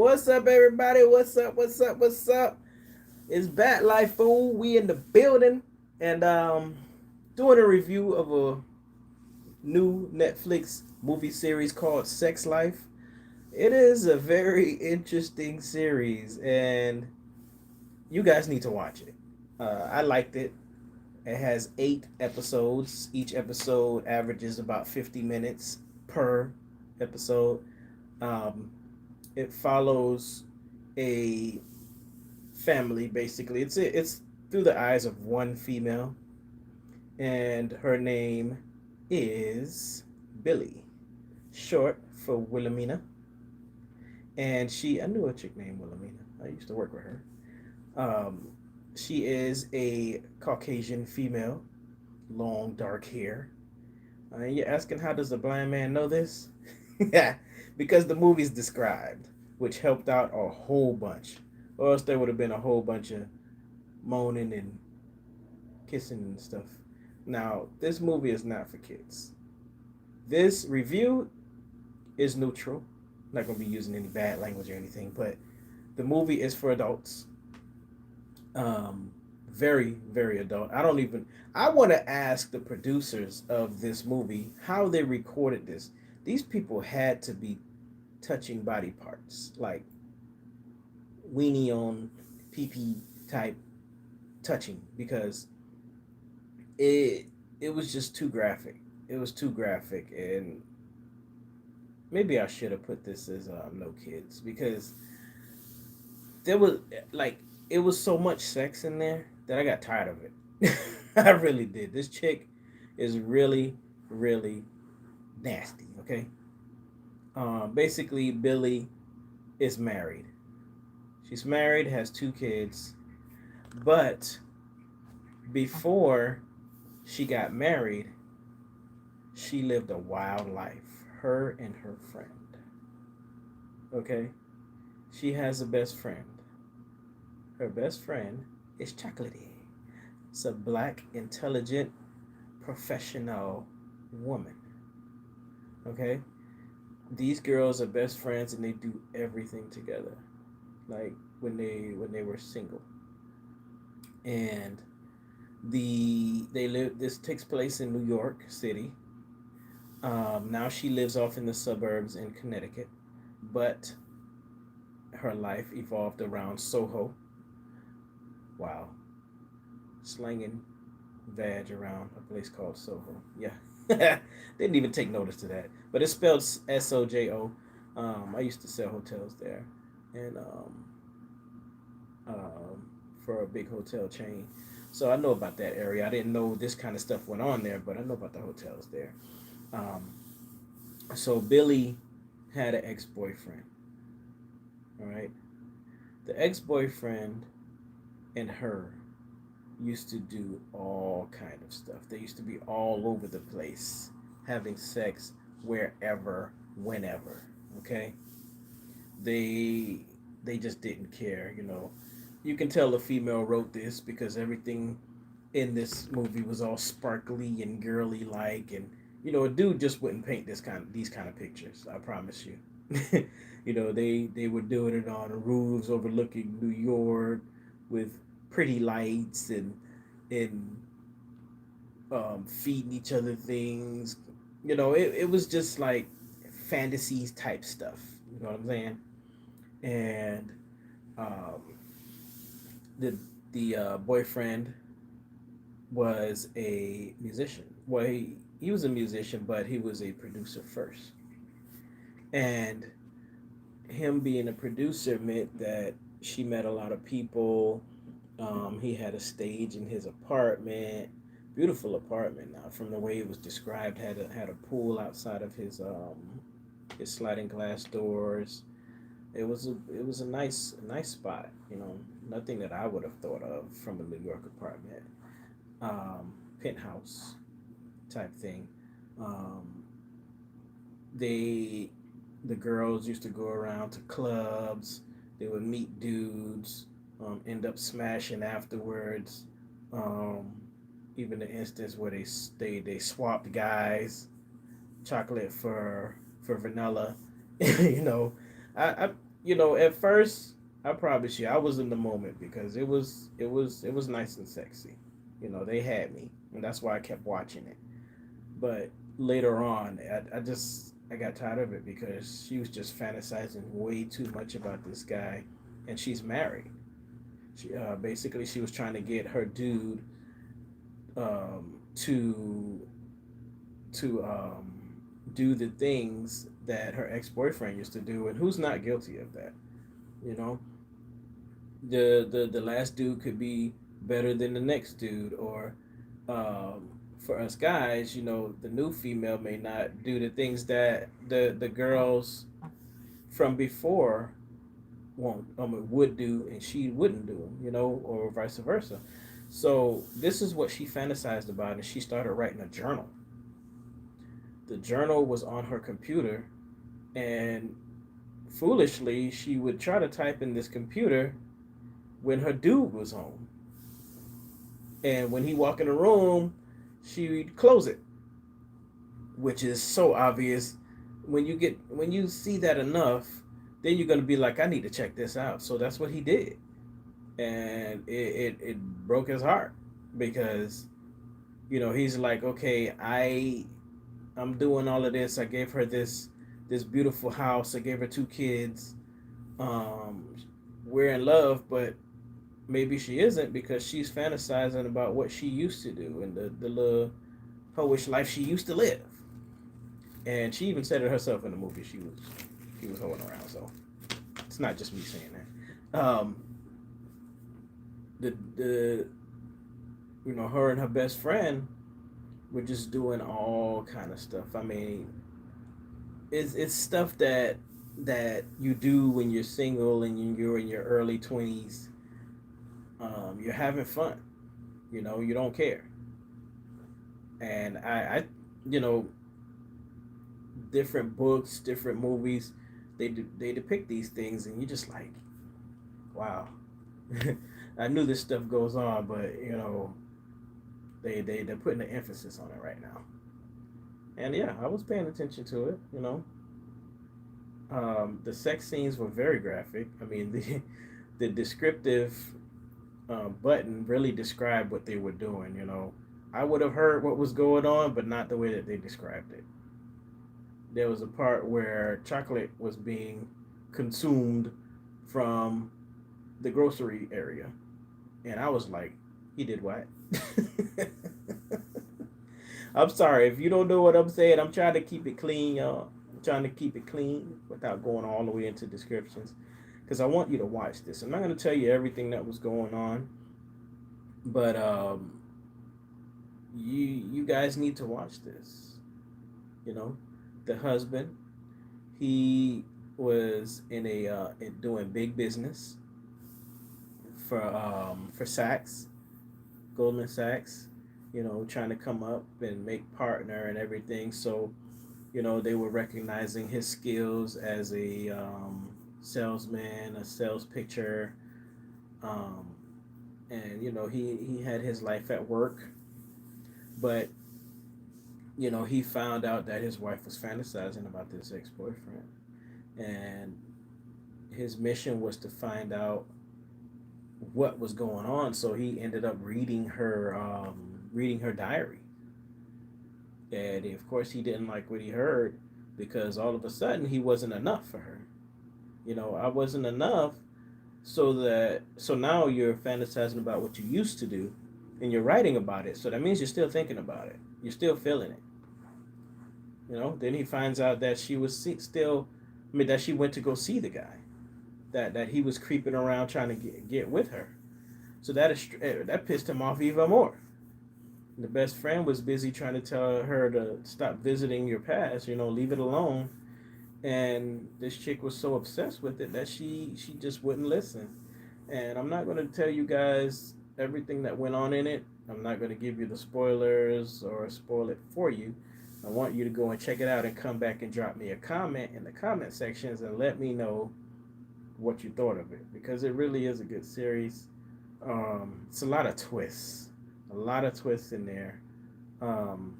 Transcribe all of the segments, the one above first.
What's up, everybody? What's up? What's up? What's up? It's Bat Life Fool. We in the building and doing a review of a new Netflix movie series called Sex Life. It is a very interesting series, and you guys need to watch it. I liked it. It has 8 episodes. Each episode averages about 50 minutes per episode. Um, it follows a family basically. It's through the eyes of one female, and her name is Billy, short for Wilhelmina. And I knew a chick named Wilhelmina. I used to work with her. Um, she is a Caucasian female, long dark hair. You're asking how does a blind man know this? Yeah, because the movie's described, which helped out a whole bunch. Or else there would have been a whole bunch of moaning and kissing and stuff. Now, this movie is not for kids. This review is neutral. I'm not going to be using any bad language or anything, but the movie is for adults. Very, very adult. I want to ask the producers of this movie how they recorded this. These people had to be touching body parts, like weenie on PP type touching, because it it was just too graphic. It was too graphic, and maybe I should have put this as no kids, because there was like it was so much sex in there that I got tired of it. I really did. This chick is really, really nasty. Okay. Basically, Billy is married. She's married, has 2 kids, but before she got married, she lived a wild life. Her and her friend. Okay? She has a best friend. Her best friend is Chocolatey. It's a black, intelligent, professional woman. Okay? These girls are best friends and they do everything together. Like when they were single. And this takes place in New York City. Now she lives off in the suburbs in Connecticut, but her life evolved around Soho. Wow, slanging vag around a place called Soho. Yeah, didn't even take notice to that, but it's spelled Sojo. I used to sell hotels there, and for a big hotel chain, so I know about that area. I didn't know this kind of stuff went on there, but I know about the hotels there. Um, so Billy had an ex-boyfriend. All right, the ex-boyfriend and her used to do all kind of stuff. They used to be all over the place, having sex wherever, whenever. Okay, they they just didn't care. You can tell the female wrote this because everything in this movie was all sparkly and girly like, and a dude just wouldn't paint these kind of pictures. I promise you. They were doing it on roofs overlooking New York with pretty lights and feeding each other things. It was just like fantasies type stuff. You know what I'm saying? And um, the boyfriend was a musician. Well, he was a musician, but he was a producer first. And him being a producer meant that she met a lot of people. He had a stage in his apartment, beautiful apartment. Now, from the way it was described, had a pool outside of his sliding glass doors. It was a nice spot. Nothing that I would have thought of from a New York apartment, penthouse type thing. Um, they the girls used to go around to clubs. They would meet dudes, end up smashing afterwards. Um, Even the instance where they swapped guys, chocolate for vanilla. you know, I At first, I promise you, I was in the moment because it was nice and sexy. They had me, and that's why I kept watching it. But later on, I got tired of it because she was just fantasizing way too much about this guy, and she's married. Basically she was trying to get her dude to do the things that her ex boyfriend used to do, and who's not guilty of that? You know, the last dude could be better than the next dude, or for us guys, the new female may not do the things that the girls from before won't would do, and she wouldn't do them, or vice versa. So this is what she fantasized about, and she started writing a journal. The journal was on her computer, and foolishly she would try to type in this computer when her dude was home, and when he walked in the room, she'd close it, which is so obvious. When you see that enough, then you're gonna be like, I need to check this out. So that's what he did, and it broke his heart because he's like, okay, I'm doing all of this. I gave her this beautiful house. I gave her two kids. Um, we're in love, but maybe she isn't because she's fantasizing about what she used to do and the little hoish life she used to live. And she even said it herself in the movie. She was hoeing around. So it's not just me saying that. The her and her best friend were just doing all kind of stuff. I mean, it's stuff that you do when you're single and you're in your early 20s. You're having fun. You don't care. And you know, different books, different movies, they depict these things, and you're just like, wow. I knew this stuff goes on, but they're putting the emphasis on it right now. And yeah, I was paying attention to it. The sex scenes were very graphic. I mean, the descriptive button really described what they were doing. I would have heard what was going on, but not the way that they described it. There was a part where chocolate was being consumed from the grocery area, and I was like, he did what? I'm sorry if you don't know what I'm saying. I'm trying to keep it clean, y'all. I'm trying to keep it clean without going all the way into descriptions because I want you to watch this. I'm not going to tell you everything that was going on, but you guys need to watch this. You know, the husband, he was doing big business for Saks, Goldman Sachs. Trying to come up and make partner and everything. So, they were recognizing his skills as a salesman, a sales pitcher, um, and he had his life at work, but he found out that his wife was fantasizing about this ex boyfriend, and his mission was to find out what was going on. So he ended up reading her diary, and of course he didn't like what he heard because all of a sudden he wasn't enough for her. I wasn't enough, so now you're fantasizing about what you used to do, and you're writing about it. So that means you're still thinking about it. You're still feeling it. Then he finds out that she was still, I mean, that she went to go see the guy, that he was creeping around trying to get with her. So that pissed him off even more. The best friend was busy trying to tell her to stop visiting your past, leave it alone. And this chick was so obsessed with it that she just wouldn't listen. And I'm not going to tell you guys everything that went on in it. I'm not going to give you the spoilers or spoil it for you. I want you to go and check it out and come back and drop me a comment in the comment sections and let me know what you thought of it, because it really is a good series. It's a lot of twists in there. Um,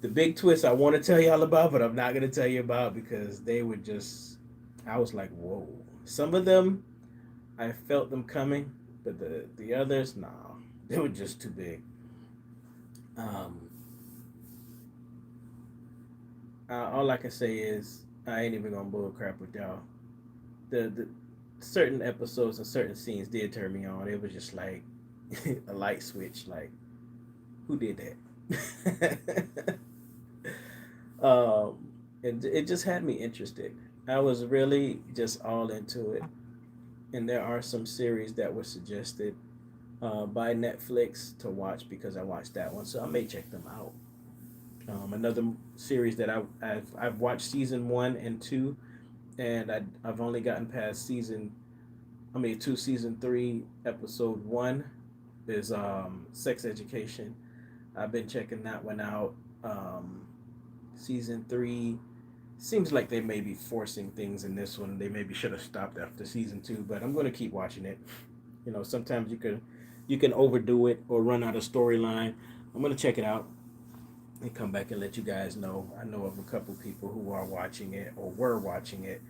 the big twist I want to tell y'all about, but I'm not going to tell you about because they were just I was like, whoa. Some of them, I felt them coming, but the others, nah, they were just too big. Um, all I can say is I ain't even gonna bull crap with y'all. The certain episodes and certain scenes did turn me on. It was just like a light switch. Like, who did that? um, it just had me interested. I was really just all into it. And there are some series that were suggested by Netflix to watch because I watched that one, so I may check them out. Another series that I've watched season 1 and 2, and I've only gotten past season 3, episode 1 is Sex Education. I've been checking that one out. Season 3 seems like they may be forcing things in this one. They maybe should have stopped after season 2, but I'm going to keep watching it. Sometimes you can overdo it or run out of storyline. I'm going to check it out and come back and let you guys know. I know of a couple people who are watching it or were watching it.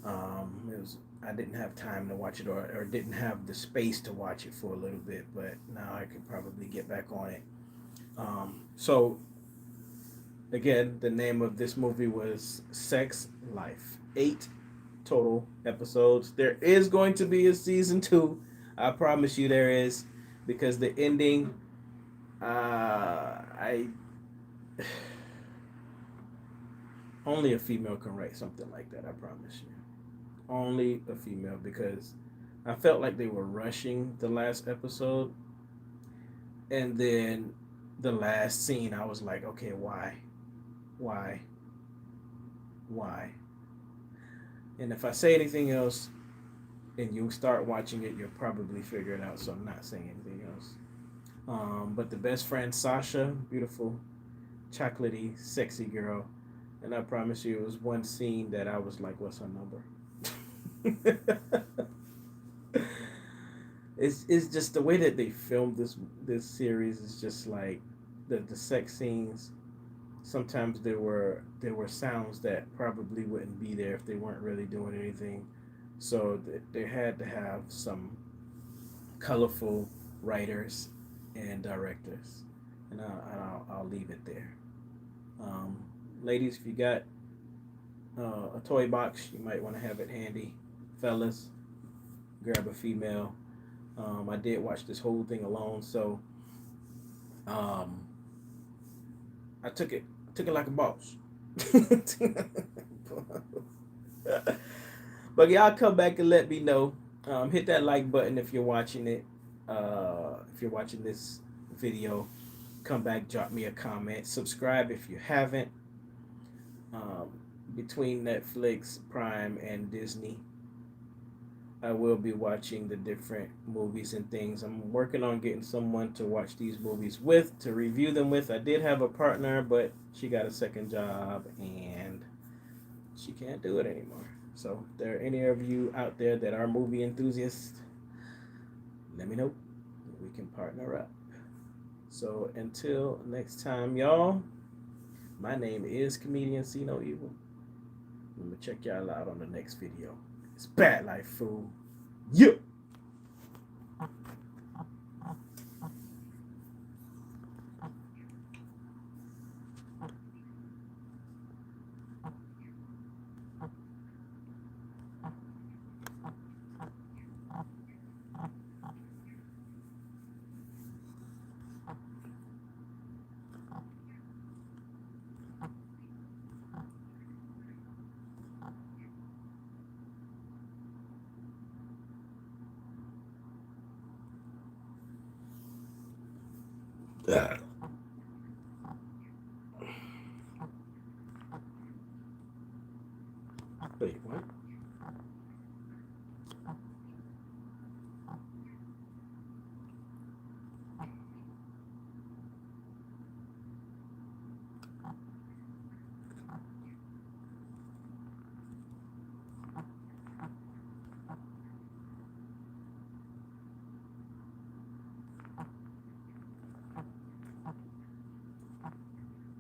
I didn't have time to watch it, or didn't have the space to watch it for a little bit, but now I could probably get back on it. So again, the name of this movie was Sex Life. 8 total episodes. There is going to be a season 2. I promise you there is, because the ending, I only a female can write something like that. I promise you, only a female, because I felt like they were rushing the last episode, and then the last scene, I was like, okay, why, why? And if I say anything else, and you start watching it, you'll probably figure it out. So I'm not saying anything else. But the best friend Sasha, beautiful, chocolatey, sexy girl, and I promise you, it was one scene that I was like, "What's her number?" It's just the way that they filmed this series is just like the sex scenes. Sometimes there were sounds that probably wouldn't be there if they weren't really doing anything. So they had to have some colorful writers and directors, and I'll leave it there. Um, Ladies, if you got a toy box, you might want to have it handy. Fellas, grab a female. I did watch this whole thing alone, so um, I took it like a boss. But y'all come back and let me know. Hit that like button if you're watching it. If you're watching this video, come back, drop me a comment. Subscribe if you haven't. Um, Between Netflix, Prime, and Disney, I will be watching the different movies and things. I'm working on getting someone to watch these movies with, to review them with. I did have a partner, but she got a second job and she can't do it anymore. So, if there are any of you out there that are movie enthusiasts, let me know. We can partner up. So, until next time, y'all, my name is Comedian See No Evil. I'm going to check y'all out on the next video. It's Bad Life, fool. Yeah. Wait, what?